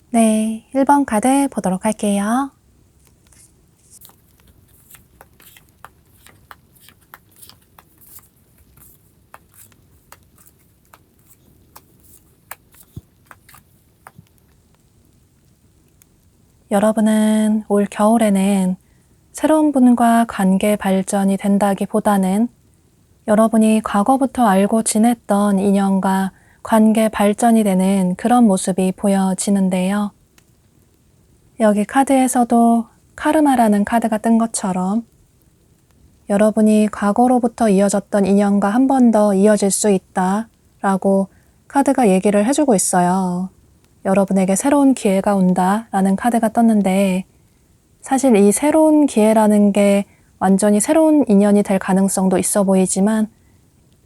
네, 1번 카드 보도록 할게요. 여러분은 올 겨울에는 새로운 분과 관계 발전이 된다기보다는 여러분이 과거부터 알고 지냈던 인연과 관계 발전이 되는 그런 모습이 보여지는데요. 여기 카드에서도 카르마라는 카드가 뜬 것처럼 여러분이 과거로부터 이어졌던 인연과 한 번 더 이어질 수 있다 라고 카드가 얘기를 해주고 있어요. 여러분에게 새로운 기회가 온다 라는 카드가 떴는데 사실 이 새로운 기회라는 게 완전히 새로운 인연이 될 가능성도 있어 보이지만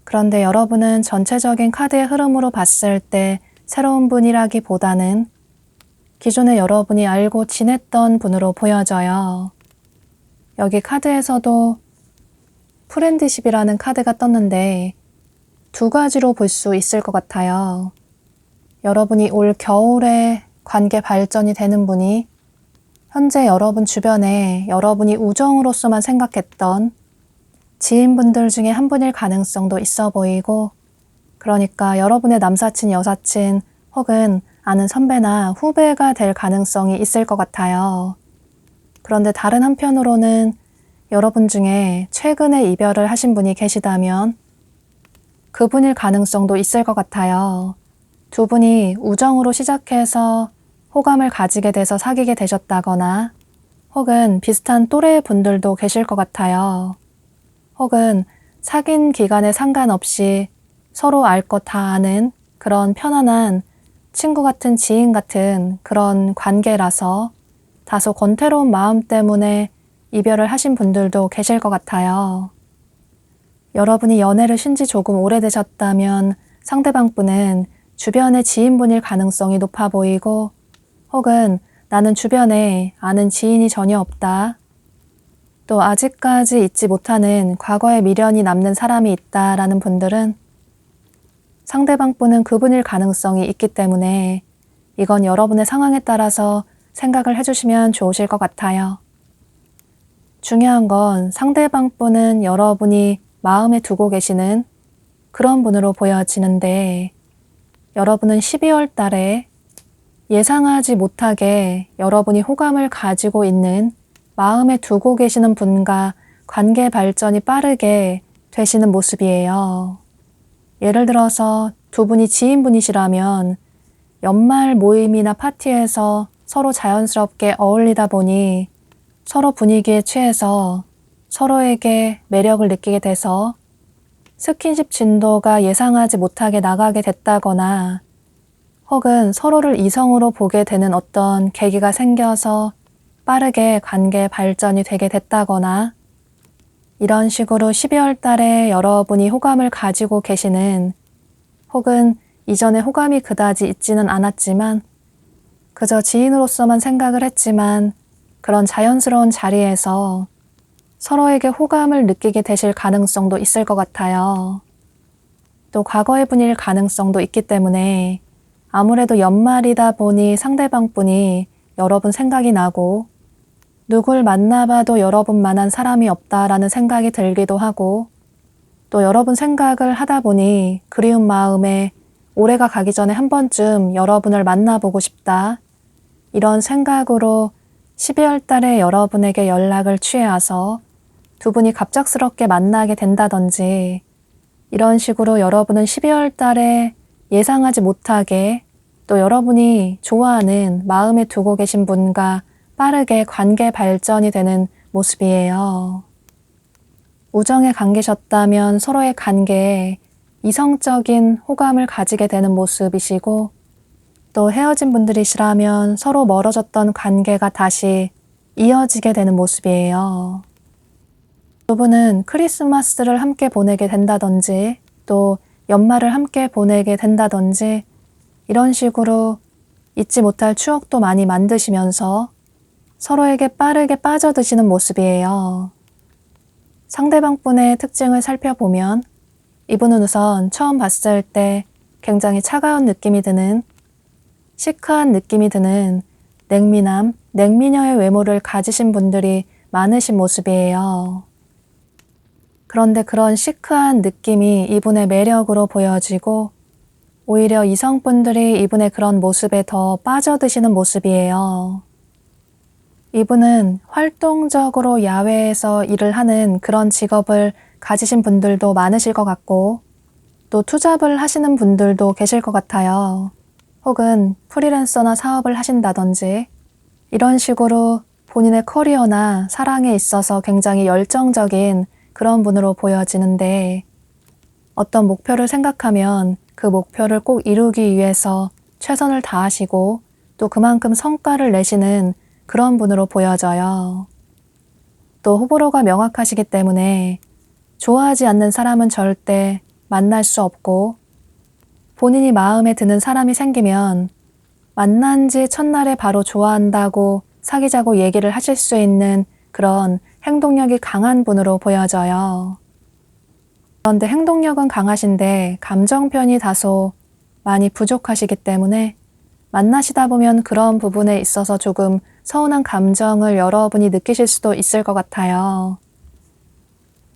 그런데 여러분은 전체적인 카드의 흐름으로 봤을 때 새로운 분이라기보다는 기존에 여러분이 알고 지냈던 분으로 보여져요. 여기 카드에서도 프렌드십이라는 카드가 떴는데 두 가지로 볼 수 있을 것 같아요. 여러분이 올 겨울에 관계 발전이 되는 분이 현재 여러분 주변에 여러분이 우정으로서만 생각했던 지인분들 중에 한 분일 가능성도 있어 보이고 그러니까 여러분의 남사친, 여사친 혹은 아는 선배나 후배가 될 가능성이 있을 것 같아요. 그런데 다른 한편으로는 여러분 중에 최근에 이별을 하신 분이 계시다면 그분일 가능성도 있을 것 같아요. 두 분이 우정으로 시작해서 호감을 가지게 돼서 사귀게 되셨다거나 혹은 비슷한 또래의 분들도 계실 것 같아요. 혹은 사귄 기간에 상관없이 서로 알 것 다 아는 그런 편안한 친구 같은 지인 같은 그런 관계라서 다소 권태로운 마음 때문에 이별을 하신 분들도 계실 것 같아요. 여러분이 연애를 쉰 지 조금 오래되셨다면 상대방 분은 주변의 지인분일 가능성이 높아 보이고 혹은 나는 주변에 아는 지인이 전혀 없다. 또 아직까지 잊지 못하는 과거의 미련이 남는 사람이 있다라는 분들은 상대방 분은 그분일 가능성이 있기 때문에 이건 여러분의 상황에 따라서 생각을 해주시면 좋으실 것 같아요. 중요한 건 상대방 분은 여러분이 마음에 두고 계시는 그런 분으로 보여지는데 여러분은 12월 달에 예상하지 못하게 여러분이 호감을 가지고 있는 마음에 두고 계시는 분과 관계 발전이 빠르게 되시는 모습이에요. 예를 들어서 두 분이 지인분이시라면 연말 모임이나 파티에서 서로 자연스럽게 어울리다 보니 서로 분위기에 취해서 서로에게 매력을 느끼게 돼서 스킨십 진도가 예상하지 못하게 나가게 됐다거나 혹은 서로를 이성으로 보게 되는 어떤 계기가 생겨서 빠르게 관계 발전이 되게 됐다거나 이런 식으로 12월 달에 여러분이 호감을 가지고 계시는 혹은 이전에 호감이 그다지 있지는 않았지만 그저 지인으로서만 생각을 했지만 그런 자연스러운 자리에서 서로에게 호감을 느끼게 되실 가능성도 있을 것 같아요. 또 과거의 분일 가능성도 있기 때문에 아무래도 연말이다 보니 상대방 분이 여러분 생각이 나고 누굴 만나봐도 여러분만한 사람이 없다라는 생각이 들기도 하고 또 여러분 생각을 하다 보니 그리운 마음에 올해가 가기 전에 한 번쯤 여러분을 만나보고 싶다. 이런 생각으로 12월 달에 여러분에게 연락을 취해와서 두 분이 갑작스럽게 만나게 된다든지 이런 식으로 여러분은 12월 달에 예상하지 못하게 또 여러분이 좋아하는 마음에 두고 계신 분과 빠르게 관계 발전이 되는 모습이에요. 우정에 잠기셨다면 서로의 관계에 이성적인 호감을 가지게 되는 모습이시고 또 헤어진 분들이시라면 서로 멀어졌던 관계가 다시 이어지게 되는 모습이에요. 두 분은 크리스마스를 함께 보내게 된다든지 또 연말을 함께 보내게 된다든지 이런 식으로 잊지 못할 추억도 많이 만드시면서 서로에게 빠르게 빠져드시는 모습이에요. 상대방 분의 특징을 살펴보면 이분은 우선 처음 봤을 때 굉장히 차가운 느낌이 드는 시크한 느낌이 드는 냉미남, 냉미녀의 외모를 가지신 분들이 많으신 모습이에요. 그런데 그런 시크한 느낌이 이분의 매력으로 보여지고 오히려 이성분들이 이분의 그런 모습에 더 빠져드시는 모습이에요. 이분은 활동적으로 야외에서 일을 하는 그런 직업을 가지신 분들도 많으실 것 같고 또 투잡을 하시는 분들도 계실 것 같아요. 혹은 프리랜서나 사업을 하신다든지 이런 식으로 본인의 커리어나 사랑에 있어서 굉장히 열정적인 그런 분으로 보여지는데 어떤 목표를 생각하면 그 목표를 꼭 이루기 위해서 최선을 다하시고 또 그만큼 성과를 내시는 그런 분으로 보여져요. 또 호불호가 명확하시기 때문에 좋아하지 않는 사람은 절대 만날 수 없고 본인이 마음에 드는 사람이 생기면 만난 지 첫날에 바로 좋아한다고 사귀자고 얘기를 하실 수 있는 그런 행동력이 강한 분으로 보여져요. 그런데 행동력은 강하신데 감정편이 다소 많이 부족하시기 때문에 만나시다 보면 그런 부분에 있어서 조금 서운한 감정을 여러분이 느끼실 수도 있을 것 같아요.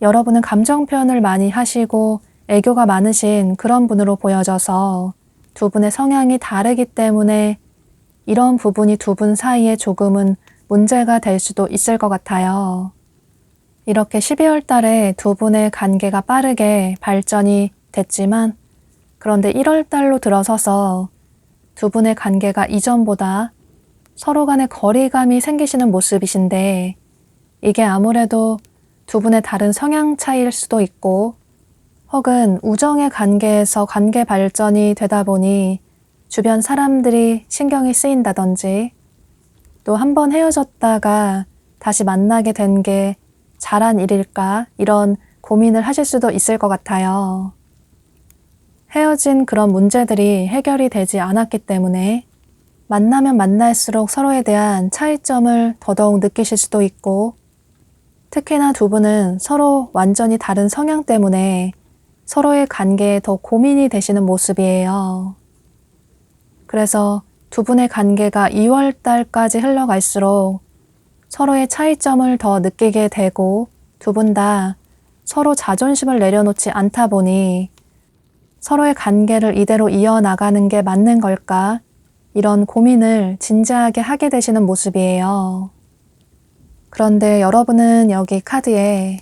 여러분은 감정 표현을 많이 하시고 애교가 많으신 그런 분으로 보여져서 두 분의 성향이 다르기 때문에 이런 부분이 두 분 사이에 조금은 문제가 될 수도 있을 것 같아요. 이렇게 12월 달에 두 분의 관계가 빠르게 발전이 됐지만 그런데 1월 달로 들어서서 두 분의 관계가 이전보다 서로 간의 거리감이 생기시는 모습이신데 이게 아무래도 두 분의 다른 성향 차이일 수도 있고 혹은 우정의 관계에서 관계 발전이 되다 보니 주변 사람들이 신경이 쓰인다든지 또 한 번 헤어졌다가 다시 만나게 된 게 잘한 일일까 이런 고민을 하실 수도 있을 것 같아요. 헤어진 그런 문제들이 해결이 되지 않았기 때문에 만나면 만날수록 서로에 대한 차이점을 더더욱 느끼실 수도 있고 특히나 두 분은 서로 완전히 다른 성향 때문에 서로의 관계에 더 고민이 되시는 모습이에요. 그래서 두 분의 관계가 2월 달까지 흘러갈수록 서로의 차이점을 더 느끼게 되고 두 분 다 서로 자존심을 내려놓지 않다 보니 서로의 관계를 이대로 이어나가는 게 맞는 걸까? 이런 고민을 진지하게 하게 되시는 모습이에요. 그런데 여러분은 여기 카드에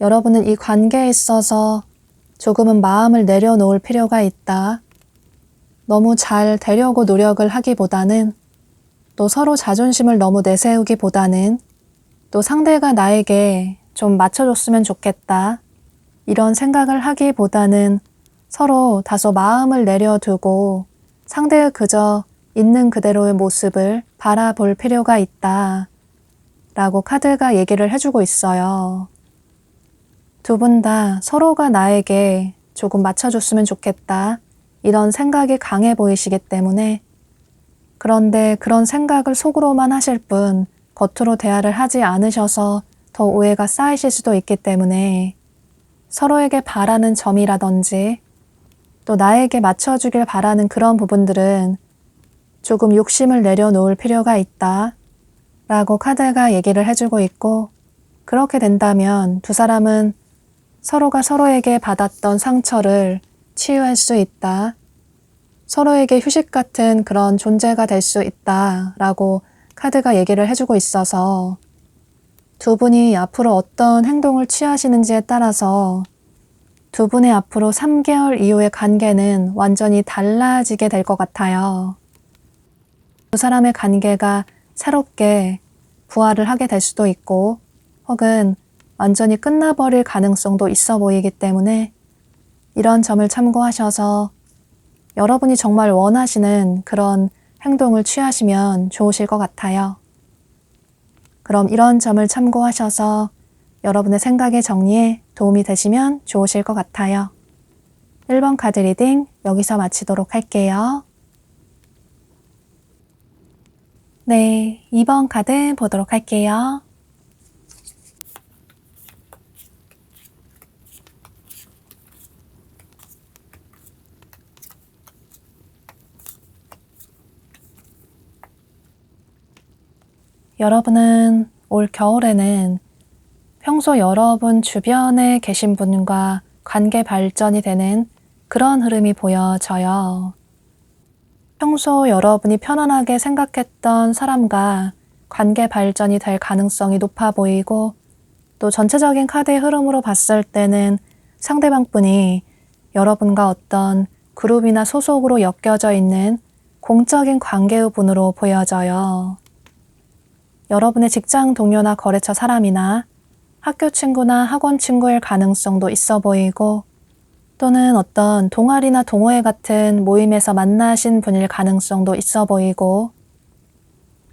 여러분은 이 관계에 있어서 조금은 마음을 내려놓을 필요가 있다. 너무 잘 되려고 노력을 하기보다는 또 서로 자존심을 너무 내세우기보다는 또 상대가 나에게 좀 맞춰줬으면 좋겠다. 이런 생각을 하기보다는 서로 다소 마음을 내려두고 상대의 그저 있는 그대로의 모습을 바라볼 필요가 있다. 라고 카드가 얘기를 해주고 있어요. 두 분 다 서로가 나에게 조금 맞춰줬으면 좋겠다. 이런 생각이 강해 보이시기 때문에 그런데 그런 생각을 속으로만 하실 뿐 겉으로 대화를 하지 않으셔서 더 오해가 쌓이실 수도 있기 때문에 서로에게 바라는 점이라든지 또 나에게 맞춰주길 바라는 그런 부분들은 조금 욕심을 내려놓을 필요가 있다 라고 카드가 얘기를 해주고 있고, 그렇게 된다면 두 사람은 서로가 서로에게 받았던 상처를 치유할 수 있다. 서로에게 휴식 같은 그런 존재가 될 수 있다 라고 카드가 얘기를 해주고 있어서 두 분이 앞으로 어떤 행동을 취하시는지에 따라서 두 분의 앞으로 3개월 이후의 관계는 완전히 달라지게 될 것 같아요. 두 사람의 관계가 새롭게 부활을 하게 될 수도 있고 혹은 완전히 끝나버릴 가능성도 있어 보이기 때문에 이런 점을 참고하셔서 여러분이 정말 원하시는 그런 행동을 취하시면 좋으실 것 같아요. 그럼 이런 점을 참고하셔서 여러분의 생각의 정리에 도움이 되시면 좋으실 것 같아요. 1번 카드 리딩 여기서 마치도록 할게요. 네, 2번 카드 보도록 할게요. 여러분은 올 겨울에는 평소 여러분 주변에 계신 분과 관계 발전이 되는 그런 흐름이 보여져요. 평소 여러분이 편안하게 생각했던 사람과 관계 발전이 될 가능성이 높아 보이고, 또 전체적인 카드의 흐름으로 봤을 때는 상대방 분이 여러분과 어떤 그룹이나 소속으로 엮여져 있는 공적인 관계의 분으로 보여져요. 여러분의 직장 동료나 거래처 사람이나 학교 친구나 학원 친구일 가능성도 있어 보이고, 또는 어떤 동아리나 동호회 같은 모임에서 만나신 분일 가능성도 있어 보이고,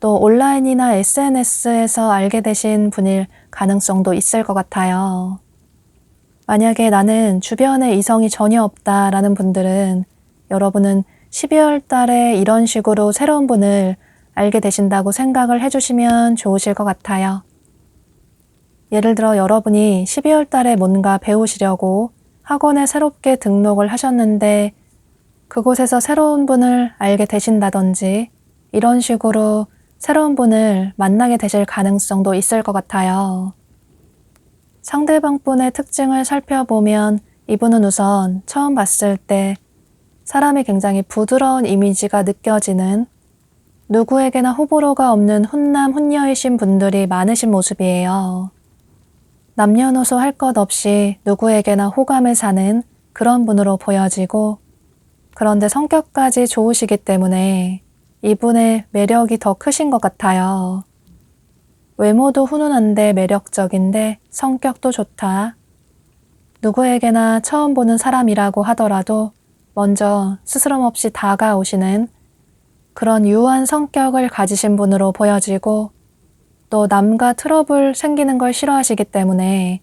또 온라인이나 SNS에서 알게 되신 분일 가능성도 있을 것 같아요. 만약에 나는 주변에 이성이 전혀 없다라는 분들은 여러분은 12월 달에 이런 식으로 새로운 분을 알게 되신다고 생각을 해주시면 좋으실 것 같아요. 예를 들어 여러분이 12월 달에 뭔가 배우시려고 학원에 새롭게 등록을 하셨는데 그곳에서 새로운 분을 알게 되신다든지 이런 식으로 새로운 분을 만나게 되실 가능성도 있을 것 같아요. 상대방 분의 특징을 살펴보면 이분은 우선 처음 봤을 때 사람이 굉장히 부드러운 이미지가 느껴지는, 누구에게나 호불호가 없는 훈남 훈녀이신 분들이 많으신 모습이에요. 남녀노소 할 것 없이 누구에게나 호감을 사는 그런 분으로 보여지고, 그런데 성격까지 좋으시기 때문에 이분의 매력이 더 크신 것 같아요. 외모도 훈훈한데 매력적인데 성격도 좋다. 누구에게나 처음 보는 사람이라고 하더라도 먼저 스스럼 없이 다가오시는 그런 유한 성격을 가지신 분으로 보여지고, 또 남과 트러블 생기는 걸 싫어하시기 때문에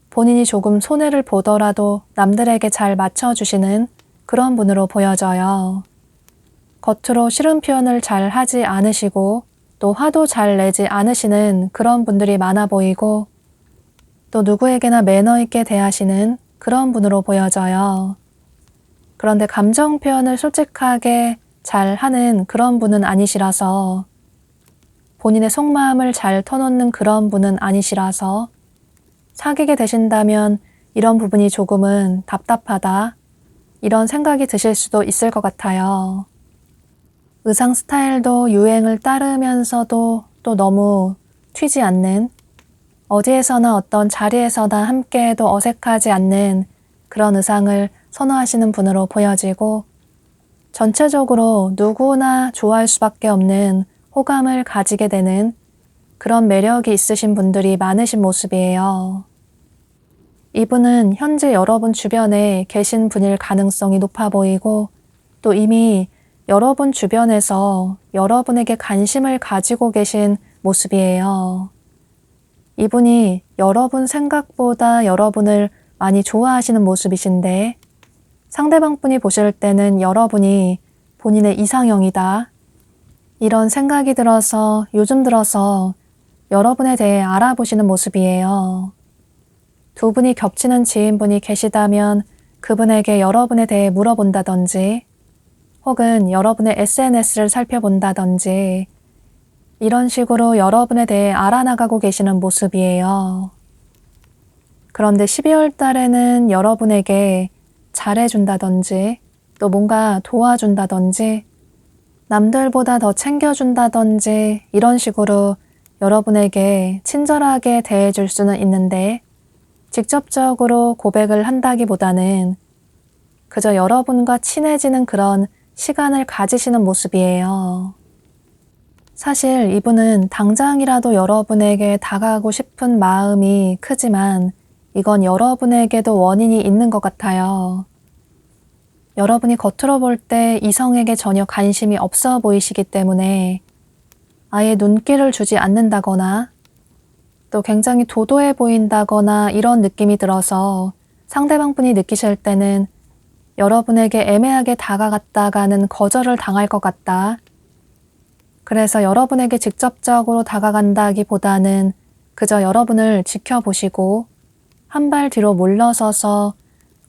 본인이 조금 손해를 보더라도 남들에게 잘 맞춰주시는 그런 분으로 보여져요. 겉으로 싫은 표현을 잘 하지 않으시고 또 화도 잘 내지 않으시는 그런 분들이 많아 보이고, 또 누구에게나 매너 있게 대하시는 그런 분으로 보여져요. 그런데 감정 표현을 솔직하게 잘 하는 그런 분은 아니시라서, 본인의 속마음을 잘 터놓는 그런 분은 아니시라서 사귀게 되신다면 이런 부분이 조금은 답답하다, 이런 생각이 드실 수도 있을 것 같아요. 의상 스타일도 유행을 따르면서도 또 너무 튀지 않는, 어디에서나 어떤 자리에서나 함께해도 어색하지 않는 그런 의상을 선호하시는 분으로 보여지고, 전체적으로 누구나 좋아할 수밖에 없는 호감을 가지게 되는 그런 매력이 있으신 분들이 많으신 모습이에요. 이분은 현재 여러분 주변에 계신 분일 가능성이 높아 보이고, 또 이미 여러분 주변에서 여러분에게 관심을 가지고 계신 모습이에요. 이분이 여러분 생각보다 여러분을 많이 좋아하시는 모습이신데, 상대방 분이 보실 때는 여러분이 본인의 이상형이다, 이런 생각이 들어서 요즘 들어서 여러분에 대해 알아보시는 모습이에요. 두 분이 겹치는 지인분이 계시다면 그분에게 여러분에 대해 물어본다든지 혹은 여러분의 SNS를 살펴본다든지 이런 식으로 여러분에 대해 알아나가고 계시는 모습이에요. 그런데 12월 달에는 여러분에게 잘해준다든지 또 뭔가 도와준다든지 남들보다 더 챙겨준다든지 이런 식으로 여러분에게 친절하게 대해줄 수는 있는데 직접적으로 고백을 한다기보다는 그저 여러분과 친해지는 그런 시간을 가지시는 모습이에요. 사실 이분은 당장이라도 여러분에게 다가가고 싶은 마음이 크지만 이건 여러분에게도 원인이 있는 것 같아요. 여러분이 겉으로 볼 때 이성에게 전혀 관심이 없어 보이시기 때문에 아예 눈길을 주지 않는다거나 또 굉장히 도도해 보인다거나 이런 느낌이 들어서 상대방 분이 느끼실 때는 여러분에게 애매하게 다가갔다가는 거절을 당할 것 같다. 그래서 여러분에게 직접적으로 다가간다기보다는 그저 여러분을 지켜보시고 한 발 뒤로 물러서서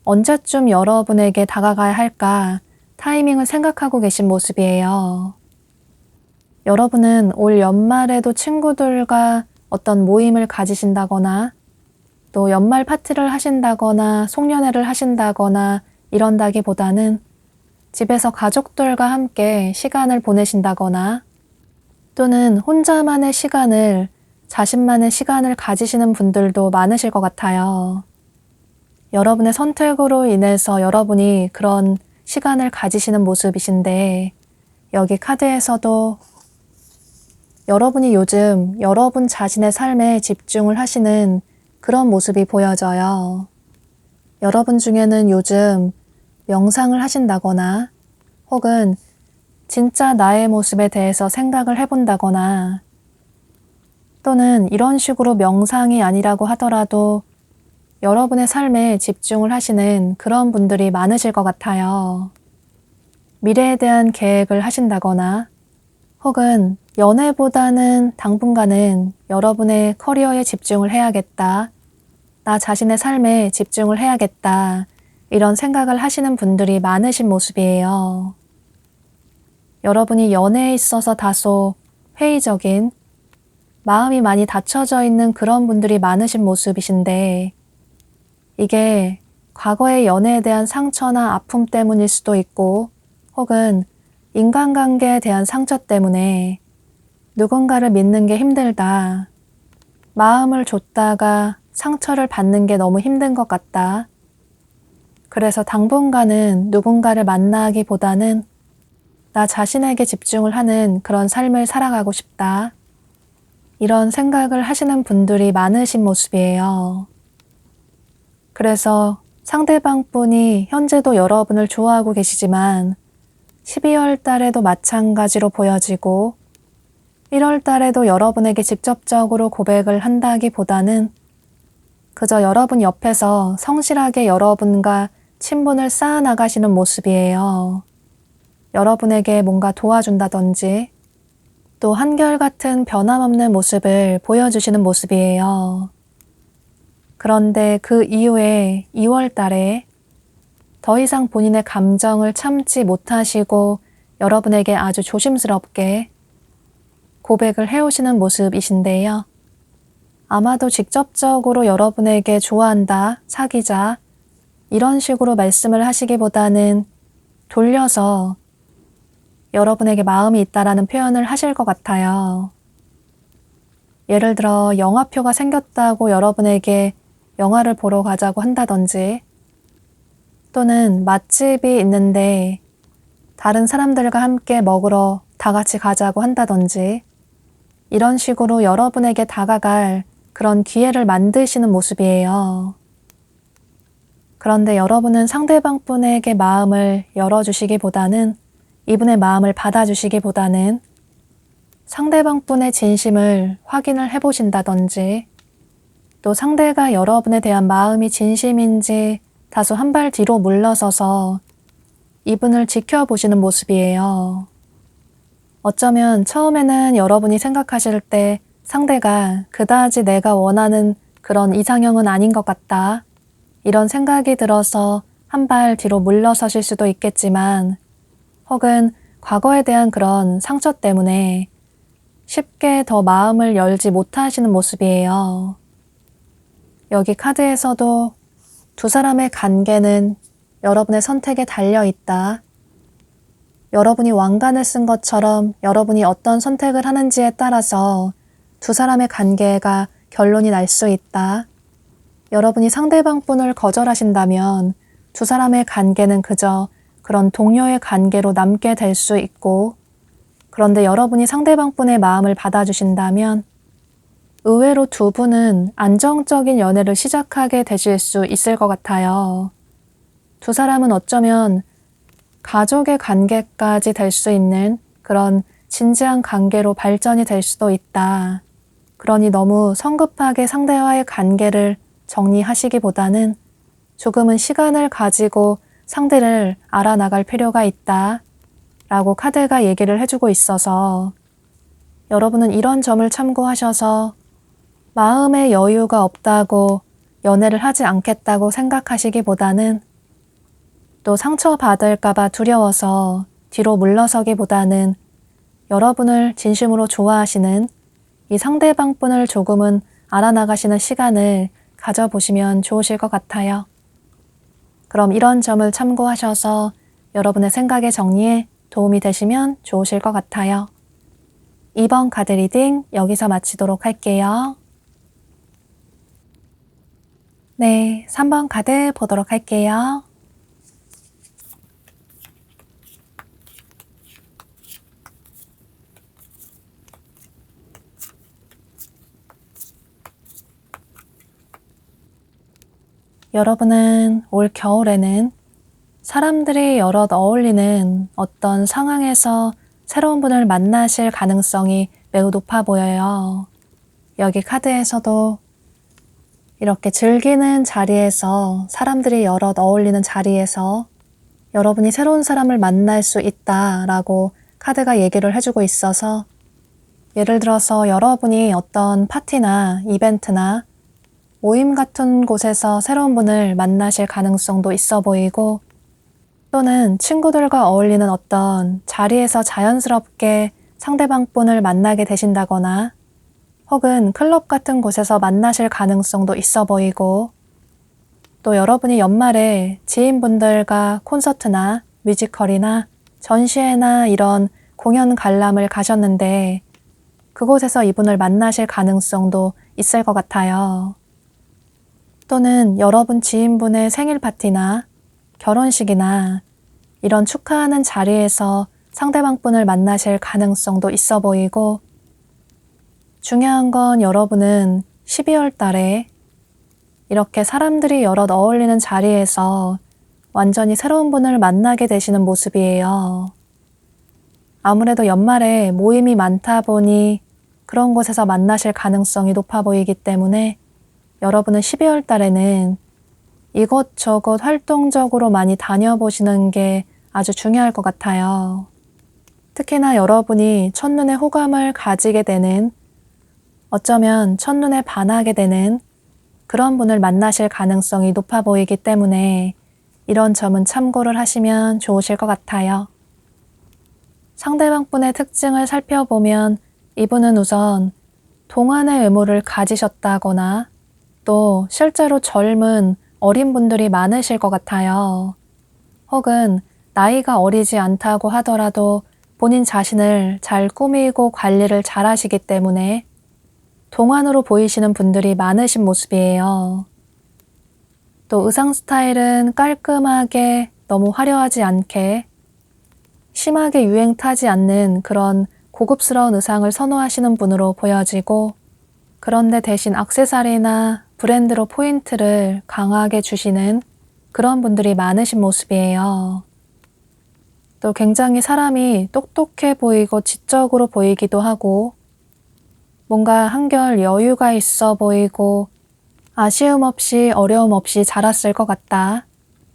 언제쯤 여러분에게 다가가야 할까 타이밍을 생각하고 계신 모습이에요. 여러분은 올 연말에도 친구들과 어떤 모임을 가지신다거나 또 연말 파티를 하신다거나 송년회를 하신다거나 이런다기보다는 집에서 가족들과 함께 시간을 보내신다거나 또는 혼자만의 시간을, 자신만의 시간을 가지시는 분들도 많으실 것 같아요. 여러분의 선택으로 인해서 여러분이 그런 시간을 가지시는 모습이신데 여기 카드에서도 여러분이 요즘 여러분 자신의 삶에 집중을 하시는 그런 모습이 보여져요. 여러분 중에는 요즘 명상을 하신다거나 혹은 진짜 나의 모습에 대해서 생각을 해본다거나 또는 이런 식으로 명상이 아니라고 하더라도 여러분의 삶에 집중을 하시는 그런 분들이 많으실 것 같아요. 미래에 대한 계획을 하신다거나 혹은 연애보다는 당분간은 여러분의 커리어에 집중을 해야겠다. 나 자신의 삶에 집중을 해야겠다. 이런 생각을 하시는 분들이 많으신 모습이에요. 여러분이 연애에 있어서 다소 회의적인 마음이 많이 닫혀져 있는 그런 분들이 많으신 모습이신데 이게 과거의 연애에 대한 상처나 아픔 때문일 수도 있고 혹은 인간관계에 대한 상처 때문에 누군가를 믿는 게 힘들다. 마음을 줬다가 상처를 받는 게 너무 힘든 것 같다. 그래서 당분간은 누군가를 만나기보다는 나 자신에게 집중을 하는 그런 삶을 살아가고 싶다. 이런 생각을 하시는 분들이 많으신 모습이에요. 그래서 상대방 분이 현재도 여러분을 좋아하고 계시지만 12월 달에도 마찬가지로 보여지고 1월 달에도 여러분에게 직접적으로 고백을 한다기보다는 그저 여러분 옆에서 성실하게 여러분과 친분을 쌓아나가시는 모습이에요. 여러분에게 뭔가 도와준다든지 또 한결같은 변함없는 모습을 보여주시는 모습이에요. 그런데 그 이후에 2월 달에 더 이상 본인의 감정을 참지 못하시고 여러분에게 아주 조심스럽게 고백을 해오시는 모습이신데요. 아마도 직접적으로 여러분에게 좋아한다, 사귀자 이런 식으로 말씀을 하시기보다는 돌려서 여러분에게 마음이 있다라는 표현을 하실 것 같아요. 예를 들어 영화표가 생겼다고 여러분에게 영화를 보러 가자고 한다든지 또는 맛집이 있는데 다른 사람들과 함께 먹으러 다 같이 가자고 한다든지 이런 식으로 여러분에게 다가갈 그런 기회를 만드시는 모습이에요. 그런데 여러분은 상대방 분에게 마음을 열어주시기보다는 이분의 마음을 받아주시기보다는 상대방 분의 진심을 확인을 해보신다든지 또 상대가 여러분에 대한 마음이 진심인지 다소 한 발 뒤로 물러서서 이분을 지켜보시는 모습이에요. 어쩌면 처음에는 여러분이 생각하실 때 상대가 그다지 내가 원하는 그런 이상형은 아닌 것 같다. 이런 생각이 들어서 한 발 뒤로 물러서실 수도 있겠지만 혹은 과거에 대한 그런 상처 때문에 쉽게 더 마음을 열지 못하시는 모습이에요. 여기 카드에서도 두 사람의 관계는 여러분의 선택에 달려 있다. 여러분이 왕관을 쓴 것처럼 여러분이 어떤 선택을 하는지에 따라서 두 사람의 관계가 결론이 날 수 있다. 여러분이 상대방 분을 거절하신다면 두 사람의 관계는 그저 그런 동료의 관계로 남게 될 수 있고, 그런데 여러분이 상대방 분의 마음을 받아주신다면 의외로 두 분은 안정적인 연애를 시작하게 되실 수 있을 것 같아요. 두 사람은 어쩌면 가족의 관계까지 될 수 있는 그런 진지한 관계로 발전이 될 수도 있다. 그러니 너무 성급하게 상대와의 관계를 정리하시기보다는 조금은 시간을 가지고 상대를 알아나갈 필요가 있다. 라고 카드가 얘기를 해주고 있어서 여러분은 이런 점을 참고하셔서 마음의 여유가 없다고 연애를 하지 않겠다고 생각하시기보다는 또 상처받을까봐 두려워서 뒤로 물러서기보다는 여러분을 진심으로 좋아하시는 이 상대방 분을 조금은 알아나가시는 시간을 가져보시면 좋으실 것 같아요. 그럼 이런 점을 참고하셔서 여러분의 생각의 정리에 도움이 되시면 좋으실 것 같아요. 2번 카드 리딩 여기서 마치도록 할게요. 네, 3번 카드 보도록 할게요. 여러분은 올 겨울에는 사람들이 여럿 어울리는 어떤 상황에서 새로운 분을 만나실 가능성이 매우 높아 보여요. 여기 카드에서도 이렇게 즐기는 자리에서, 사람들이 여럿 어울리는 자리에서 여러분이 새로운 사람을 만날 수 있다라고 카드가 얘기를 해주고 있어서, 예를 들어서 여러분이 어떤 파티나 이벤트나 모임 같은 곳에서 새로운 분을 만나실 가능성도 있어 보이고, 또는 친구들과 어울리는 어떤 자리에서 자연스럽게 상대방 분을 만나게 되신다거나, 혹은 클럽 같은 곳에서 만나실 가능성도 있어 보이고, 또 여러분이 연말에 지인분들과 콘서트나 뮤지컬이나 전시회나 이런 공연 관람을 가셨는데 그곳에서 이분을 만나실 가능성도 있을 것 같아요. 또는 여러분 지인분의 생일 파티나 결혼식이나 이런 축하하는 자리에서 상대방 분을 만나실 가능성도 있어 보이고, 중요한 건 여러분은 12월 달에 이렇게 사람들이 여럿 어울리는 자리에서 완전히 새로운 분을 만나게 되시는 모습이에요. 아무래도 연말에 모임이 많다 보니 그런 곳에서 만나실 가능성이 높아 보이기 때문에 여러분은 12월 달에는 이곳저곳 활동적으로 많이 다녀보시는 게 아주 중요할 것 같아요. 특히나 여러분이 첫눈에 호감을 가지게 되는, 어쩌면 첫눈에 반하게 되는 그런 분을 만나실 가능성이 높아 보이기 때문에 이런 점은 참고를 하시면 좋으실 것 같아요. 상대방 분의 특징을 살펴보면 이분은 우선 동안의 외모를 가지셨다거나 또 실제로 젊은 어린 분들이 많으실 것 같아요. 혹은 나이가 어리지 않다고 하더라도 본인 자신을 잘 꾸미고 관리를 잘 하시기 때문에 동안으로 보이시는 분들이 많으신 모습이에요. 또 의상 스타일은 깔끔하게 너무 화려하지 않게 심하게 유행 타지 않는 그런 고급스러운 의상을 선호하시는 분으로 보여지고, 그런데 대신 액세서리나 브랜드로 포인트를 강하게 주시는 그런 분들이 많으신 모습이에요. 또 굉장히 사람이 똑똑해 보이고 지적으로 보이기도 하고, 뭔가 한결 여유가 있어 보이고 아쉬움 없이 어려움 없이 자랐을 것 같다.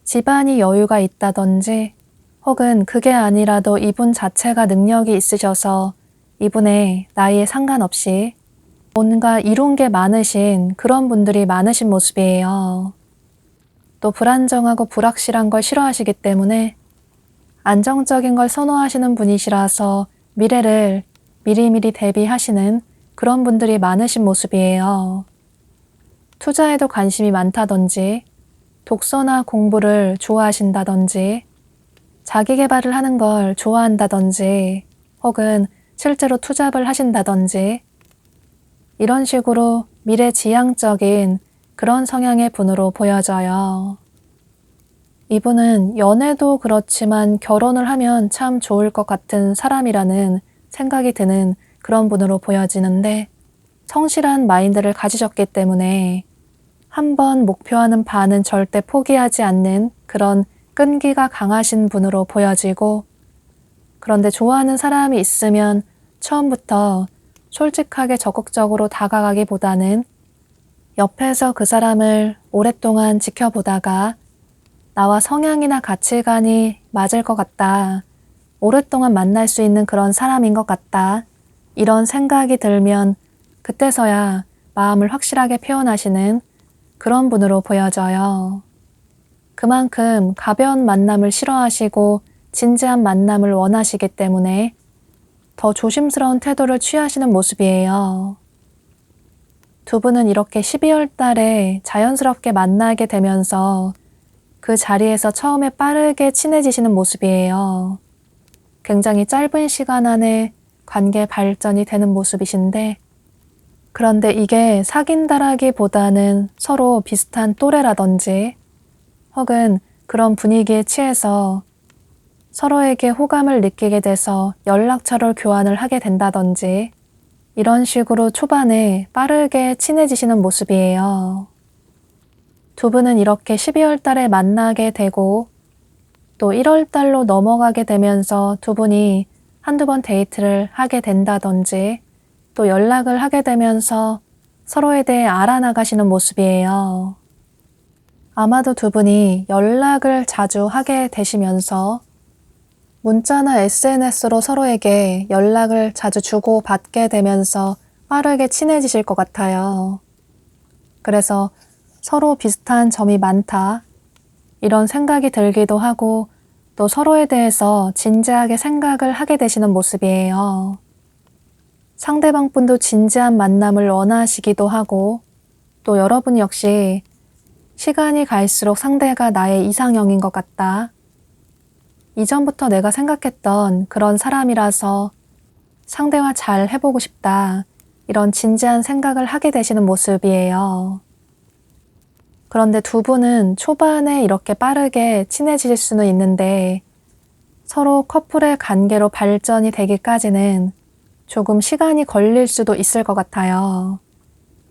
집안이 여유가 있다든지 혹은 그게 아니라도 이분 자체가 능력이 있으셔서 이분의 나이에 상관없이 뭔가 이룬 게 많으신 그런 분들이 많으신 모습이에요. 또 불안정하고 불확실한 걸 싫어하시기 때문에 안정적인 걸 선호하시는 분이시라서 미래를 미리미리 대비하시는 그런 분들이 많으신 모습이에요. 투자에도 관심이 많다든지, 독서나 공부를 좋아하신다든지, 자기 개발을 하는 걸 좋아한다든지, 혹은 실제로 투잡을 하신다든지, 이런 식으로 미래지향적인 그런 성향의 분으로 보여져요. 이분은 연애도 그렇지만 결혼을 하면 참 좋을 것 같은 사람이라는 생각이 드는 그런 분으로 보여지는데, 성실한 마인드를 가지셨기 때문에 한번 목표하는 바는 절대 포기하지 않는 그런 끈기가 강하신 분으로 보여지고, 그런데 좋아하는 사람이 있으면 처음부터 솔직하게 적극적으로 다가가기보다는 옆에서 그 사람을 오랫동안 지켜보다가 나와 성향이나 가치관이 맞을 것 같다, 오랫동안 만날 수 있는 그런 사람인 것 같다, 이런 생각이 들면 그때서야 마음을 확실하게 표현하시는 그런 분으로 보여져요. 그만큼 가벼운 만남을 싫어하시고 진지한 만남을 원하시기 때문에 더 조심스러운 태도를 취하시는 모습이에요. 두 분은 이렇게 12월 달에 자연스럽게 만나게 되면서 그 자리에서 처음에 빠르게 친해지시는 모습이에요. 굉장히 짧은 시간 안에 관계 발전이 되는 모습이신데, 그런데 이게 사귄다라기보다는 서로 비슷한 또래라든지 혹은 그런 분위기에 취해서 서로에게 호감을 느끼게 돼서 연락처를 교환을 하게 된다든지, 이런 식으로 초반에 빠르게 친해지시는 모습이에요. 두 분은 이렇게 12월 달에 만나게 되고 또 1월 달로 넘어가게 되면서 두 분이 한두 번 데이트를 하게 된다든지 또 연락을 하게 되면서 서로에 대해 알아나가시는 모습이에요. 아마도 두 분이 연락을 자주 하게 되시면서 문자나 SNS로 서로에게 연락을 자주 주고받게 되면서 빠르게 친해지실 것 같아요. 그래서 서로 비슷한 점이 많다, 이런 생각이 들기도 하고 또 서로에 대해서 진지하게 생각을 하게 되시는 모습이에요. 상대방 분도 진지한 만남을 원하시기도 하고 또 여러분 역시 시간이 갈수록 상대가 나의 이상형인 것 같다, 이전부터 내가 생각했던 그런 사람이라서 상대와 잘 해보고 싶다, 이런 진지한 생각을 하게 되시는 모습이에요. 그런데 두 분은 초반에 이렇게 빠르게 친해질 수는 있는데 서로 커플의 관계로 발전이 되기까지는 조금 시간이 걸릴 수도 있을 것 같아요.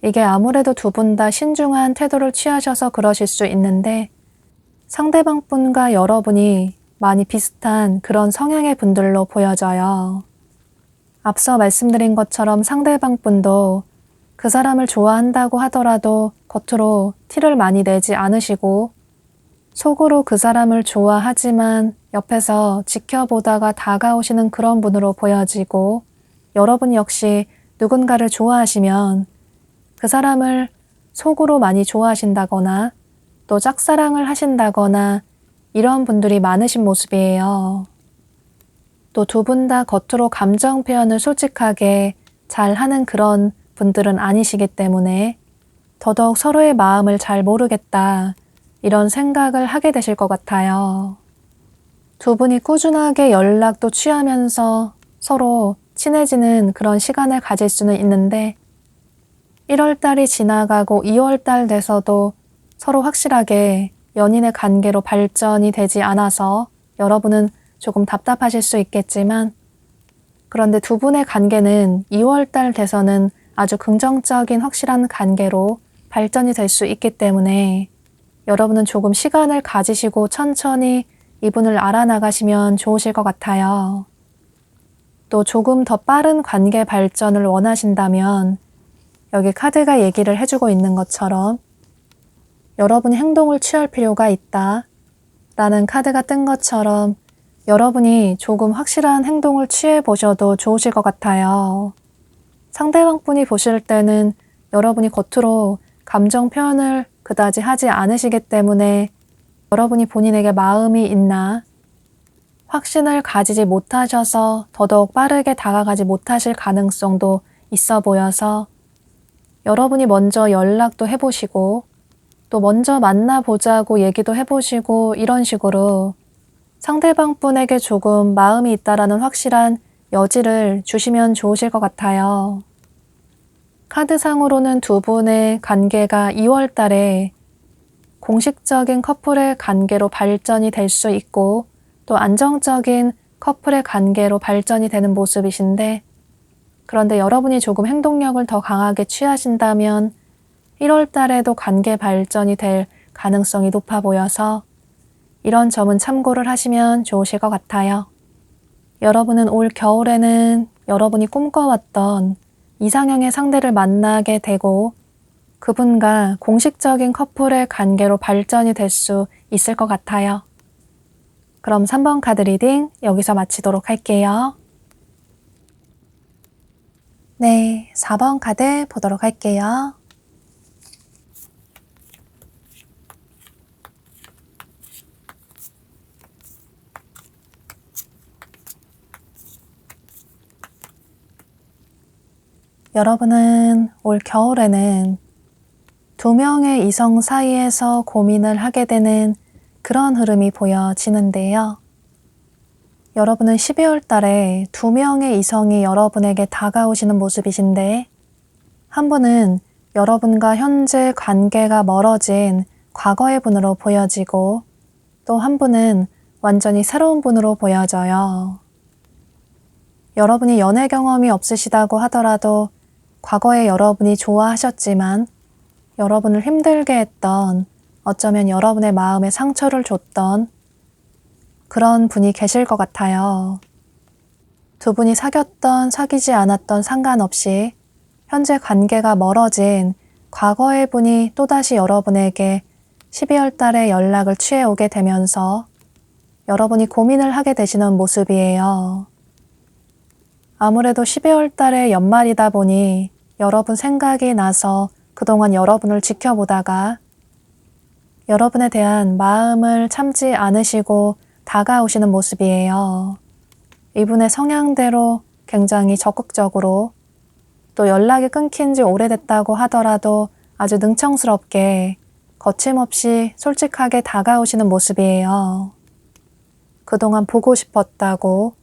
이게 아무래도 두 분 다 신중한 태도를 취하셔서 그러실 수 있는데, 상대방 분과 여러분이 많이 비슷한 그런 성향의 분들로 보여져요. 앞서 말씀드린 것처럼 상대방 분도 그 사람을 좋아한다고 하더라도 겉으로 티를 많이 내지 않으시고 속으로 그 사람을 좋아하지만 옆에서 지켜보다가 다가오시는 그런 분으로 보여지고, 여러분 역시 누군가를 좋아하시면 그 사람을 속으로 많이 좋아하신다거나 또 짝사랑을 하신다거나 이런 분들이 많으신 모습이에요. 또 두 분 다 겉으로 감정 표현을 솔직하게 잘 하는 그런 분들은 아니시기 때문에 더더욱 서로의 마음을 잘 모르겠다, 이런 생각을 하게 되실 것 같아요. 두 분이 꾸준하게 연락도 취하면서 서로 친해지는 그런 시간을 가질 수는 있는데 1월 달이 지나가고 2월 달 돼서도 서로 확실하게 연인의 관계로 발전이 되지 않아서 여러분은 조금 답답하실 수 있겠지만, 그런데 두 분의 관계는 2월 달 돼서는 아주 긍정적인 확실한 관계로 발전이 될 수 있기 때문에 여러분은 조금 시간을 가지시고 천천히 이분을 알아나가시면 좋으실 것 같아요. 또 조금 더 빠른 관계 발전을 원하신다면 여기 카드가 얘기를 해주고 있는 것처럼 여러분이 행동을 취할 필요가 있다 라는 카드가 뜬 것처럼 여러분이 조금 확실한 행동을 취해 보셔도 좋으실 것 같아요. 상대방 분이 보실 때는 여러분이 겉으로 감정 표현을 그다지 하지 않으시기 때문에 여러분이 본인에게 마음이 있나 확신을 가지지 못하셔서 더더욱 빠르게 다가가지 못하실 가능성도 있어 보여서 여러분이 먼저 연락도 해보시고 또 먼저 만나보자고 얘기도 해보시고 이런 식으로 상대방 분에게 조금 마음이 있다라는 확실한 여지를 주시면 좋으실 것 같아요. 카드상으로는 두 분의 관계가 2월 달에 공식적인 커플의 관계로 발전이 될 수 있고 또 안정적인 커플의 관계로 발전이 되는 모습이신데 그런데 여러분이 조금 행동력을 더 강하게 취하신다면 1월 달에도 관계 발전이 될 가능성이 높아 보여서 이런 점은 참고를 하시면 좋으실 것 같아요. 여러분은 올 겨울에는 여러분이 꿈꿔왔던 이상형의 상대를 만나게 되고 그분과 공식적인 커플의 관계로 발전이 될 수 있을 것 같아요. 그럼 3번 카드 리딩 여기서 마치도록 할게요. 네, 4번 카드 보도록 할게요. 여러분은 올 겨울에는 두 명의 이성 사이에서 고민을 하게 되는 그런 흐름이 보여지는데요. 여러분은 12월 달에 두 명의 이성이 여러분에게 다가오시는 모습이신데 한 분은 여러분과 현재 관계가 멀어진 과거의 분으로 보여지고 또 한 분은 완전히 새로운 분으로 보여져요. 여러분이 연애 경험이 없으시다고 하더라도 과거에 여러분이 좋아하셨지만 여러분을 힘들게 했던 어쩌면 여러분의 마음에 상처를 줬던 그런 분이 계실 것 같아요. 두 분이 사귀었던 사귀지 않았던 상관없이 현재 관계가 멀어진 과거의 분이 또다시 여러분에게 12월 달에 연락을 취해 오게 되면서 여러분이 고민을 하게 되시는 모습이에요. 아무래도 12월 달에 연말이다 보니 여러분 생각이 나서 그동안 여러분을 지켜보다가 여러분에 대한 마음을 참지 않으시고 다가오시는 모습이에요. 이분의 성향대로 굉장히 적극적으로 또 연락이 끊긴 지 오래됐다고 하더라도 아주 능청스럽게 거침없이 솔직하게 다가오시는 모습이에요. 그동안 보고 싶었다고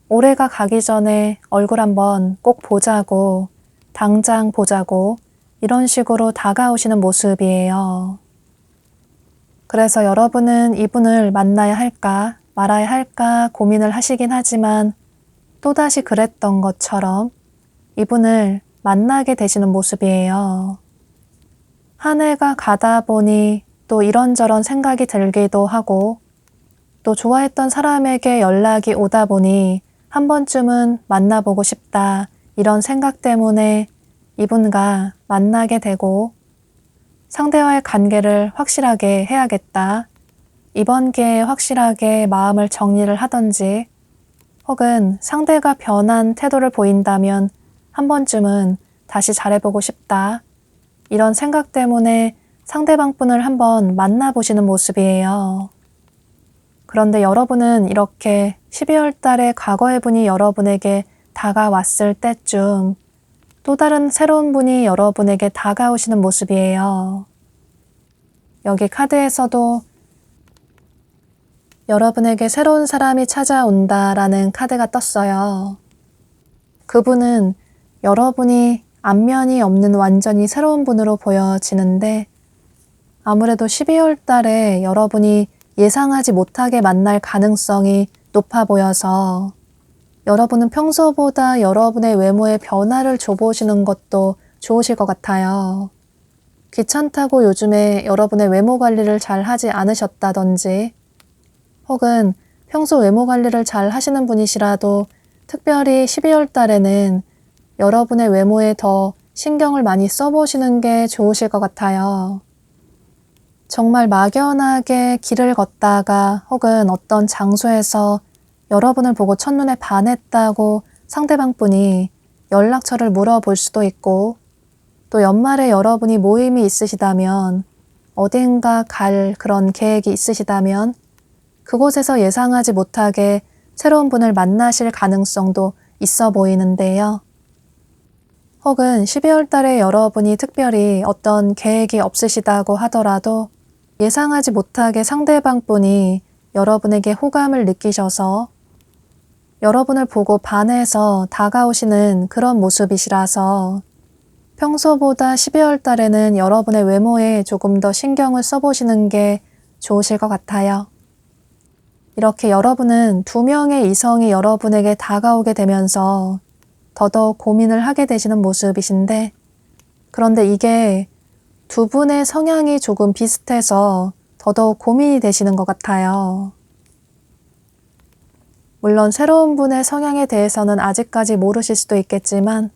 올해가 가기 전에 얼굴 한번 꼭 보자고 당장 보자고 이런 식으로 다가오시는 모습이에요. 그래서 여러분은 이분을 만나야 할까 말아야 할까 고민을 하시긴 하지만 또다시 그랬던 것처럼 이분을 만나게 되시는 모습이에요. 한 해가 가다 보니 또 이런저런 생각이 들기도 하고 또 좋아했던 사람에게 연락이 오다 보니 한 번쯤은 만나보고 싶다 이런 생각 때문에 이분과 만나게 되고 상대와의 관계를 확실하게 해야겠다. 이번 기회에 확실하게 마음을 정리를 하던지 혹은 상대가 변한 태도를 보인다면 한 번쯤은 다시 잘해보고 싶다. 이런 생각 때문에 상대방 분을 한번 만나보시는 모습이에요. 그런데 여러분은 이렇게 12월 달에 과거의 분이 여러분에게 다가왔을 때쯤 또 다른 새로운 분이 여러분에게 다가오시는 모습이에요. 여기 카드에서도 여러분에게 새로운 사람이 찾아온다라는 카드가 떴어요. 그분은 여러분이 안면이 없는 완전히 새로운 분으로 보여지는데 아무래도 12월 달에 여러분이 예상하지 못하게 만날 가능성이 높아 보여서 여러분은 평소보다 여러분의 외모에 변화를 줘보시는 것도 좋으실 것 같아요. 귀찮다고 요즘에 여러분의 외모 관리를 잘 하지 않으셨다든지 혹은 평소 외모 관리를 잘 하시는 분이시라도 특별히 12월 달에는 여러분의 외모에 더 신경을 많이 써보시는 게 좋으실 것 같아요. 정말 막연하게 길을 걷다가 혹은 어떤 장소에서 여러분을 보고 첫눈에 반했다고 상대방 분이 연락처를 물어볼 수도 있고 또 연말에 여러분이 모임이 있으시다면 어딘가 갈 그런 계획이 있으시다면 그곳에서 예상하지 못하게 새로운 분을 만나실 가능성도 있어 보이는데요. 혹은 12월 달에 여러분이 특별히 어떤 계획이 없으시다고 하더라도 예상하지 못하게 상대방 분이 여러분에게 호감을 느끼셔서 여러분을 보고 반해서 다가오시는 그런 모습이시라서 평소보다 12월 달에는 여러분의 외모에 조금 더 신경을 써보시는 게 좋으실 것 같아요. 이렇게 여러분은 2명의 이성이 여러분에게 다가오게 되면서 더더욱 고민을 하게 되시는 모습이신데, 그런데 이게 두 분의 성향이 조금 비슷해서 더더욱 고민이 되시는 것 같아요. 물론 새로운 분의 성향에 대해서는 아직까지 모르실 수도 있겠지만,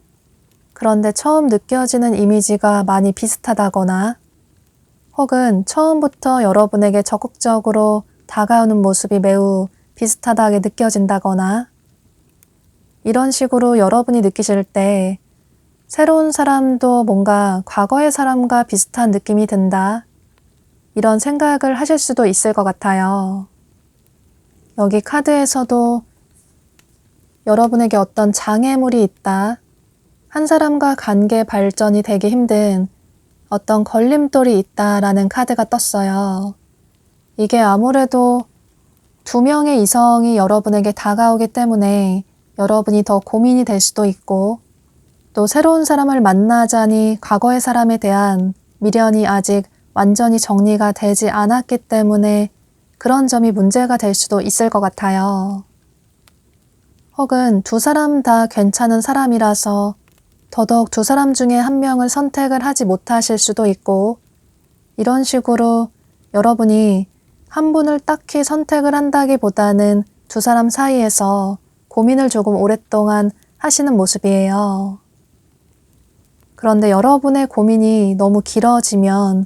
그런데 처음 느껴지는 이미지가 많이 비슷하다거나 혹은 처음부터 여러분에게 적극적으로 다가오는 모습이 매우 비슷하다게 느껴진다거나 이런 식으로 여러분이 느끼실 때 새로운 사람도 뭔가 과거의 사람과 비슷한 느낌이 든다, 이런 생각을 하실 수도 있을 것 같아요. 여기 카드에서도 여러분에게 어떤 장애물이 있다, 한 사람과 관계 발전이 되기 힘든 어떤 걸림돌이 있다라는 카드가 떴어요. 이게 아무래도 2명의 이성이 여러분에게 다가오기 때문에 여러분이 더 고민이 될 수도 있고, 또 새로운 사람을 만나자니 과거의 사람에 대한 미련이 아직 완전히 정리가 되지 않았기 때문에 그런 점이 문제가 될 수도 있을 것 같아요. 혹은 2 사람 다 괜찮은 사람이라서 더더욱 2 사람 중에 1명을 선택을 하지 못하실 수도 있고, 이런 식으로 여러분이 한 분을 딱히 선택을 한다기보다는 2 사람 사이에서 고민을 조금 오랫동안 하시는 모습이에요. 그런데 여러분의 고민이 너무 길어지면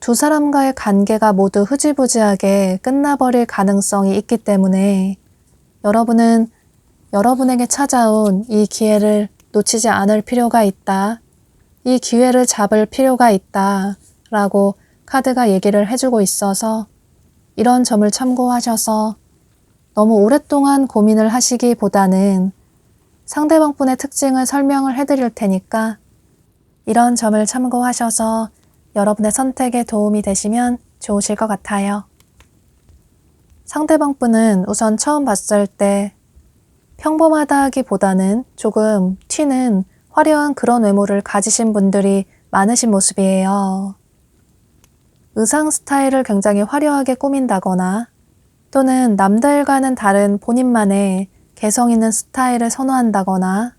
2 사람과의 관계가 모두 흐지부지하게 끝나버릴 가능성이 있기 때문에 여러분은 여러분에게 찾아온 이 기회를 놓치지 않을 필요가 있다, 이 기회를 잡을 필요가 있다 라고 카드가 얘기를 해주고 있어서 이런 점을 참고하셔서 너무 오랫동안 고민을 하시기보다는 상대방 분의 특징을 설명을 해드릴 테니까 이런 점을 참고하셔서 여러분의 선택에 도움이 되시면 좋으실 것 같아요. 상대방 분은 우선 처음 봤을 때 평범하다기보다는 조금 튀는 화려한 그런 외모를 가지신 분들이 많으신 모습이에요. 의상 스타일을 굉장히 화려하게 꾸민다거나 또는 남들과는 다른 본인만의 개성 있는 스타일을 선호한다거나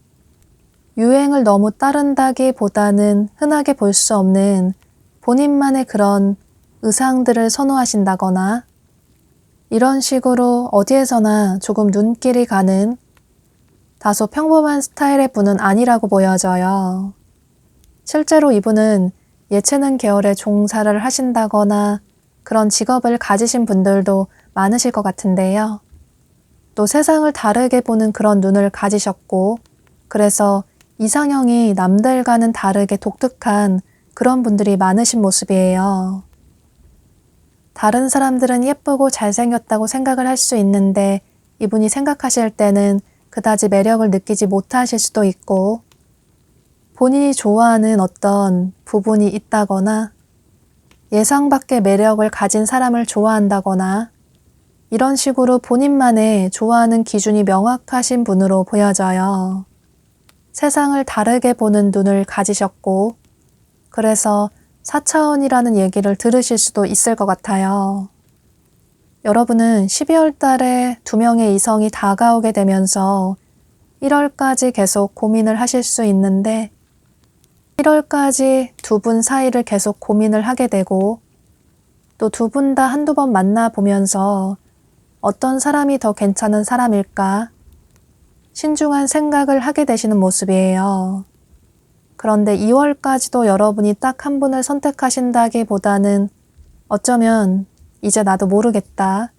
유행을 너무 따른다기보다는 흔하게 볼 수 없는 본인만의 그런 의상들을 선호하신다거나 이런 식으로 어디에서나 조금 눈길이 가는 다소 평범한 스타일의 분은 아니라고 보여져요. 실제로 이분은 예체능 계열의 종사를 하신다거나 그런 직업을 가지신 분들도 많으실 것 같은데요. 또 세상을 다르게 보는 그런 눈을 가지셨고, 그래서 이상형이 남들과는 다르게 독특한 그런 분들이 많으신 모습이에요. 다른 사람들은 예쁘고 잘생겼다고 생각을 할 수 있는데 이분이 생각하실 때는 그다지 매력을 느끼지 못하실 수도 있고, 본인이 좋아하는 어떤 부분이 있다거나 예상 밖의 매력을 가진 사람을 좋아한다거나 이런 식으로 본인만의 좋아하는 기준이 명확하신 분으로 보여져요. 세상을 다르게 보는 눈을 가지셨고, 그래서 4차원이라는 얘기를 들으실 수도 있을 것 같아요. 여러분은 12월 달에 2명의 이성이 다가오게 되면서 1월까지 계속 고민을 하실 수 있는데 1월까지 2분 사이를 계속 고민을 하게 되고 또 2분 다 한두 번 만나보면서 어떤 사람이 더 괜찮은 사람일까 신중한 생각을 하게 되시는 모습이에요. 그런데 2월까지도 여러분이 딱 한 분을 선택하신다기보다는 어쩌면 이제 나도 모르겠다,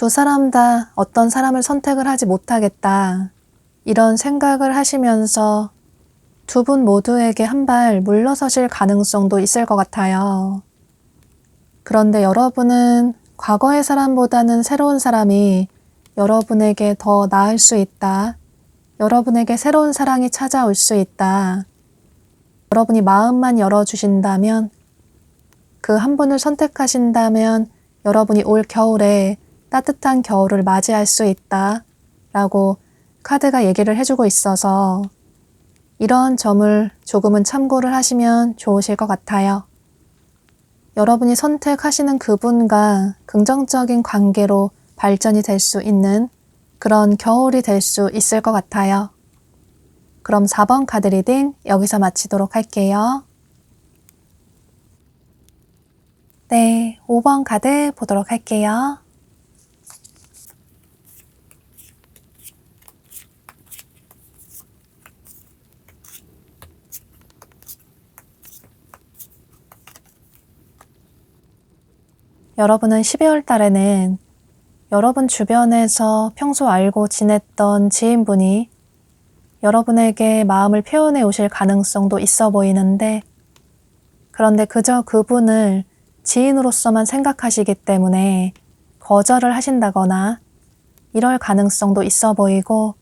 2 사람 다 어떤 사람을 선택을 하지 못하겠다, 이런 생각을 하시면서 2분 모두에게 한 발 물러서실 가능성도 있을 것 같아요. 그런데 여러분은 과거의 사람보다는 새로운 사람이 여러분에게 더 나을 수 있다. 여러분에게 새로운 사랑이 찾아올 수 있다. 여러분이 마음만 열어주신다면, 그 한 분을 선택하신다면 여러분이 올 겨울에 따뜻한 겨울을 맞이할 수 있다. 라고 카드가 얘기를 해주고 있어서 이런 점을 조금은 참고를 하시면 좋으실 것 같아요. 여러분이 선택하시는 그분과 긍정적인 관계로 발전이 될 수 있는 그런 겨울이 될 수 있을 것 같아요. 그럼 4번 카드 리딩 여기서 마치도록 할게요. 네, 5번 카드 보도록 할게요. 여러분은 12월 달에는 여러분 주변에서 평소 알고 지냈던 지인분이 여러분에게 마음을 표현해 오실 가능성도 있어 보이는데, 그런데 그저 그분을 지인으로서만 생각하시기 때문에 거절을 하신다거나 이럴 가능성도 있어 보이고,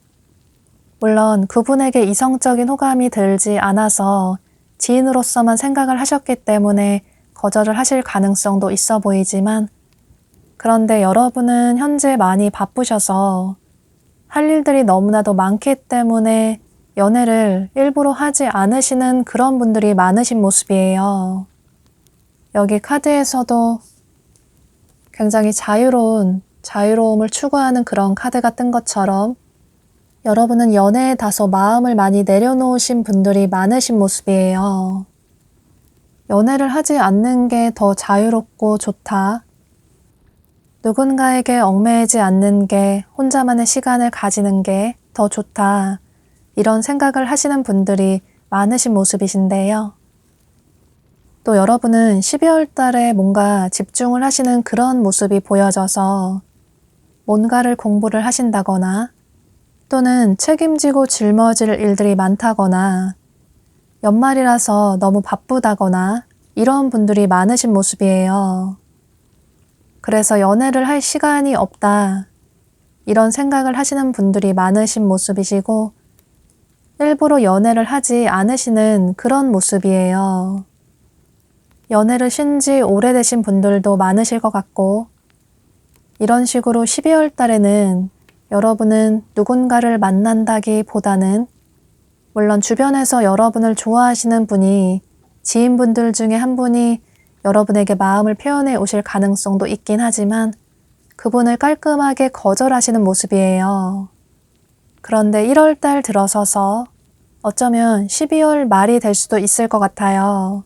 물론 그분에게 이성적인 호감이 들지 않아서 지인으로서만 생각을 하셨기 때문에 거절을 하실 가능성도 있어 보이지만, 그런데 여러분은 현재 많이 바쁘셔서 할 일들이 너무나도 많기 때문에 연애를 일부러 하지 않으시는 그런 분들이 많으신 모습이에요. 여기 카드에서도 굉장히 자유로움을 추구하는 그런 카드가 뜬 것처럼 여러분은 연애에 다소 마음을 많이 내려놓으신 분들이 많으신 모습이에요. 연애를 하지 않는 게 더 자유롭고 좋다. 누군가에게 얽매이지 않는 게, 혼자만의 시간을 가지는 게 더 좋다. 이런 생각을 하시는 분들이 많으신 모습이신데요. 또 여러분은 12월 달에 뭔가 집중을 하시는 그런 모습이 보여져서 뭔가를 공부를 하신다거나 또는 책임지고 짊어질 일들이 많다거나 연말이라서 너무 바쁘다거나 이런 분들이 많으신 모습이에요. 그래서 연애를 할 시간이 없다. 이런 생각을 하시는 분들이 많으신 모습이시고 일부러 연애를 하지 않으시는 그런 모습이에요. 연애를 쉰 지 오래되신 분들도 많으실 것 같고, 이런 식으로 12월 달에는 여러분은 누군가를 만난다기보다는 물론 주변에서 여러분을 좋아하시는 분이 지인분들 중에 한 분이 여러분에게 마음을 표현해 오실 가능성도 있긴 하지만 그분을 깔끔하게 거절하시는 모습이에요. 그런데 1월 달 들어서서 어쩌면 12월 말이 될 수도 있을 것 같아요.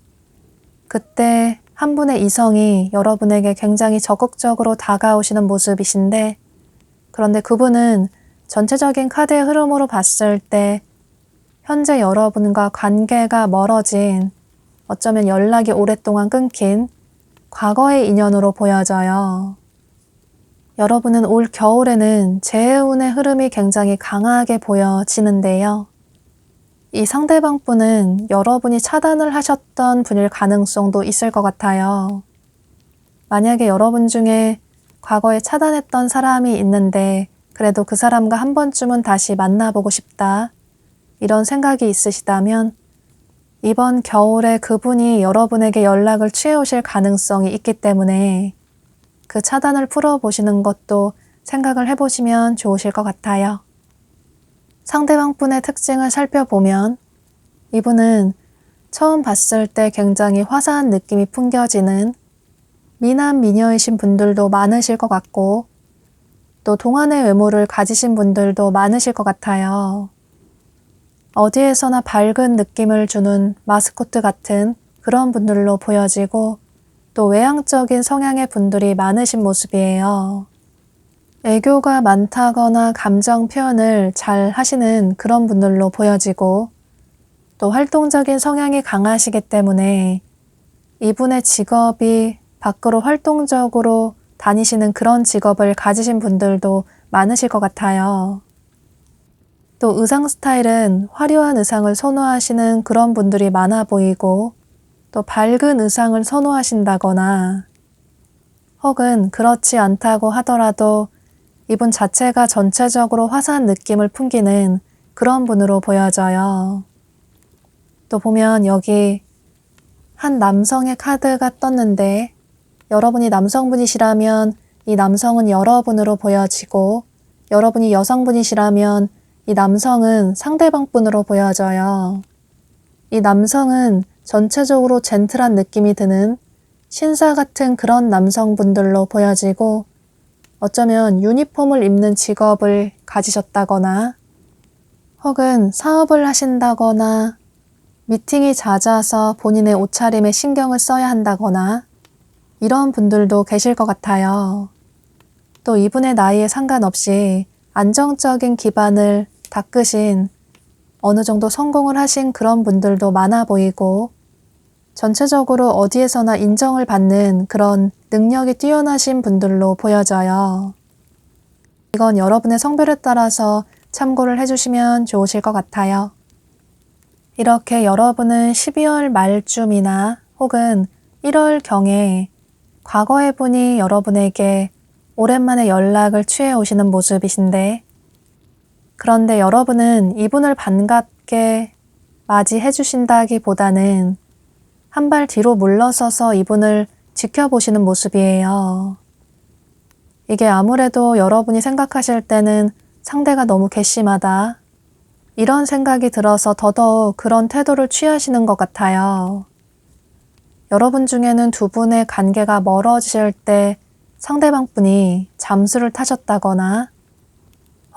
그때 한 분의 이성이 여러분에게 굉장히 적극적으로 다가오시는 모습이신데, 그런데 그분은 전체적인 카드의 흐름으로 봤을 때 현재 여러분과 관계가 멀어진, 어쩌면 연락이 오랫동안 끊긴 과거의 인연으로 보여져요. 여러분은 올 겨울에는 재운의 흐름이 굉장히 강하게 보여지는데요. 이 상대방 분은 여러분이 차단을 하셨던 분일 가능성도 있을 것 같아요. 만약에 여러분 중에 과거에 차단했던 사람이 있는데 그래도 그 사람과 한 번쯤은 다시 만나보고 싶다. 이런 생각이 있으시다면 이번 겨울에 그분이 여러분에게 연락을 취해오실 가능성이 있기 때문에 그 차단을 풀어보시는 것도 생각을 해보시면 좋으실 것 같아요. 상대방 분의 특징을 살펴보면 이분은 처음 봤을 때 굉장히 화사한 느낌이 풍겨지는 미남 미녀이신 분들도 많으실 것 같고 또 동안의 외모를 가지신 분들도 많으실 것 같아요. 어디에서나 밝은 느낌을 주는 마스코트 같은 그런 분들로 보여지고 또 외향적인 성향의 분들이 많으신 모습이에요. 애교가 많다거나 감정 표현을 잘 하시는 그런 분들로 보여지고 또 활동적인 성향이 강하시기 때문에 이분의 직업이 밖으로 활동적으로 다니시는 그런 직업을 가지신 분들도 많으실 것 같아요. 또 의상 스타일은 화려한 의상을 선호하시는 그런 분들이 많아 보이고 또 밝은 의상을 선호하신다거나 혹은 그렇지 않다고 하더라도 이분 자체가 전체적으로 화사한 느낌을 풍기는 그런 분으로 보여져요. 또 보면 여기 한 남성의 카드가 떴는데 여러분이 남성분이시라면 이 남성은 여러분으로 보여지고 여러분이 여성분이시라면 이 남성은 상대방 분으로 보여져요. 이 남성은 전체적으로 젠틀한 느낌이 드는 신사 같은 그런 남성분들로 보여지고 어쩌면 유니폼을 입는 직업을 가지셨다거나 혹은 사업을 하신다거나 미팅이 잦아서 본인의 옷차림에 신경을 써야 한다거나 이런 분들도 계실 것 같아요. 또 이분의 나이에 상관없이 안정적인 기반을 닦으신 어느 정도 성공을 하신 그런 분들도 많아 보이고 전체적으로 어디에서나 인정을 받는 그런 능력이 뛰어나신 분들로 보여져요. 이건 여러분의 성별에 따라서 참고를 해주시면 좋으실 것 같아요. 이렇게 여러분은 12월 말쯤이나 혹은 1월경에 과거의 분이 여러분에게 오랜만에 연락을 취해 오시는 모습이신데 그런데 여러분은 이분을 반갑게 맞이해 주신다기보다는 한 발 뒤로 물러서서 이분을 지켜보시는 모습이에요. 이게 아무래도 여러분이 생각하실 때는 상대가 너무 괘씸하다. 이런 생각이 들어서 더더욱 그런 태도를 취하시는 것 같아요. 여러분 중에는 두 분의 관계가 멀어지실 때 상대방 분이 잠수를 타셨다거나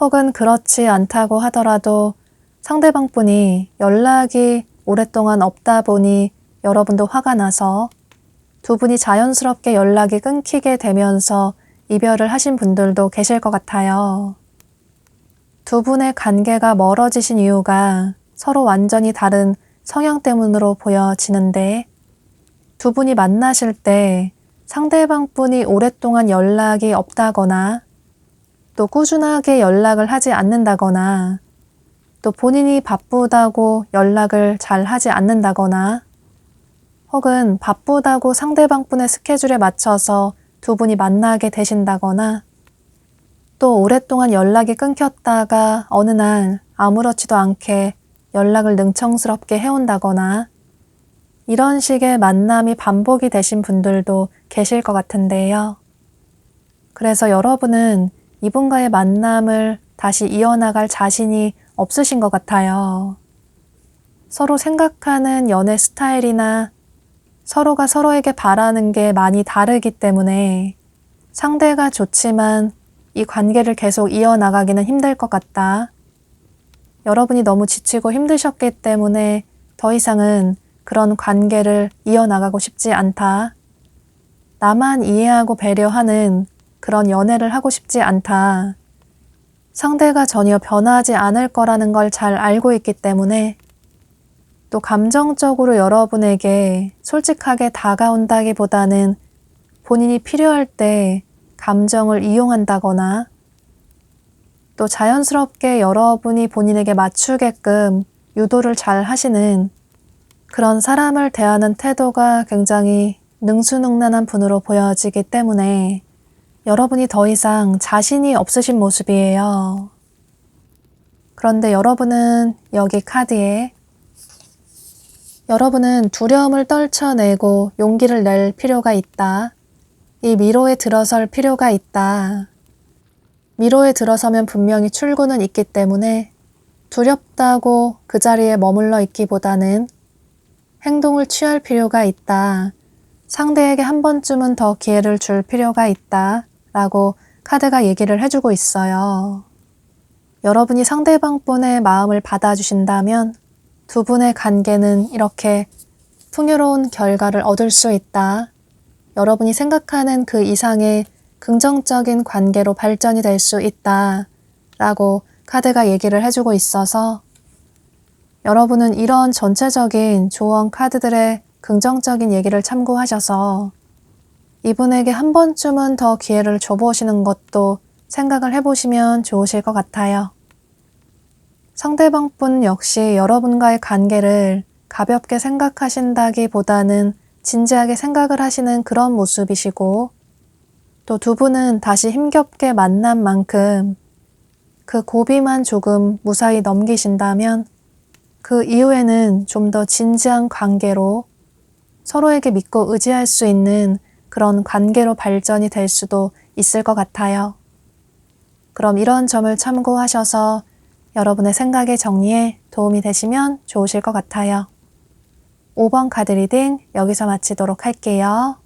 혹은 그렇지 않다고 하더라도 상대방 분이 연락이 오랫동안 없다 보니 여러분도 화가 나서 두 분이 자연스럽게 연락이 끊기게 되면서 이별을 하신 분들도 계실 것 같아요. 두 분의 관계가 멀어지신 이유가 서로 완전히 다른 성향 때문으로 보여지는데 두 분이 만나실 때 상대방 분이 오랫동안 연락이 없다거나 또 꾸준하게 연락을 하지 않는다거나 또 본인이 바쁘다고 연락을 잘 하지 않는다거나 혹은 바쁘다고 상대방 분의 스케줄에 맞춰서 두 분이 만나게 되신다거나 또 오랫동안 연락이 끊겼다가 어느 날 아무렇지도 않게 연락을 능청스럽게 해온다거나 이런 식의 만남이 반복이 되신 분들도 계실 것 같은데요. 그래서 여러분은 이분과의 만남을 다시 이어나갈 자신이 없으신 것 같아요. 서로 생각하는 연애 스타일이나 서로가 서로에게 바라는 게 많이 다르기 때문에 상대가 좋지만 이 관계를 계속 이어나가기는 힘들 것 같다. 여러분이 너무 지치고 힘드셨기 때문에 더 이상은 그런 관계를 이어나가고 싶지 않다. 나만 이해하고 배려하는 그런 연애를 하고 싶지 않다. 상대가 전혀 변하지 않을 거라는 걸 잘 알고 있기 때문에 또 감정적으로 여러분에게 솔직하게 다가온다기보다는 본인이 필요할 때 감정을 이용한다거나 또 자연스럽게 여러분이 본인에게 맞추게끔 유도를 잘 하시는 그런 사람을 대하는 태도가 굉장히 능수능란한 분으로 보여지기 때문에 여러분이 더 이상 자신이 없으신 모습이에요. 그런데 여러분은 여기 카드에 여러분은 두려움을 떨쳐내고 용기를 낼 필요가 있다. 이 미로에 들어설 필요가 있다. 미로에 들어서면 분명히 출구는 있기 때문에 두렵다고 그 자리에 머물러 있기보다는 행동을 취할 필요가 있다. 상대에게 한 번쯤은 더 기회를 줄 필요가 있다. 라고 카드가 얘기를 해주고 있어요. 여러분이 상대방 분의 마음을 받아주신다면 두 분의 관계는 이렇게 풍요로운 결과를 얻을 수 있다. 여러분이 생각하는 그 이상의 긍정적인 관계로 발전이 될 수 있다. 라고 카드가 얘기를 해주고 있어서 여러분은 이런 전체적인 조언 카드들의 긍정적인 얘기를 참고하셔서 이분에게 한 번쯤은 더 기회를 줘보시는 것도 생각을 해보시면 좋으실 것 같아요. 상대방 분 역시 여러분과의 관계를 가볍게 생각하신다기보다는 진지하게 생각을 하시는 그런 모습이시고 또 두 분은 다시 힘겹게 만난 만큼 그 고비만 조금 무사히 넘기신다면 그 이후에는 좀 더 진지한 관계로 서로에게 믿고 의지할 수 있는 그런 관계로 발전이 될 수도 있을 것 같아요. 그럼 이런 점을 참고하셔서 여러분의 생각의 정리에 도움이 되시면 좋으실 것 같아요. 5번 카드 리딩 여기서 마치도록 할게요.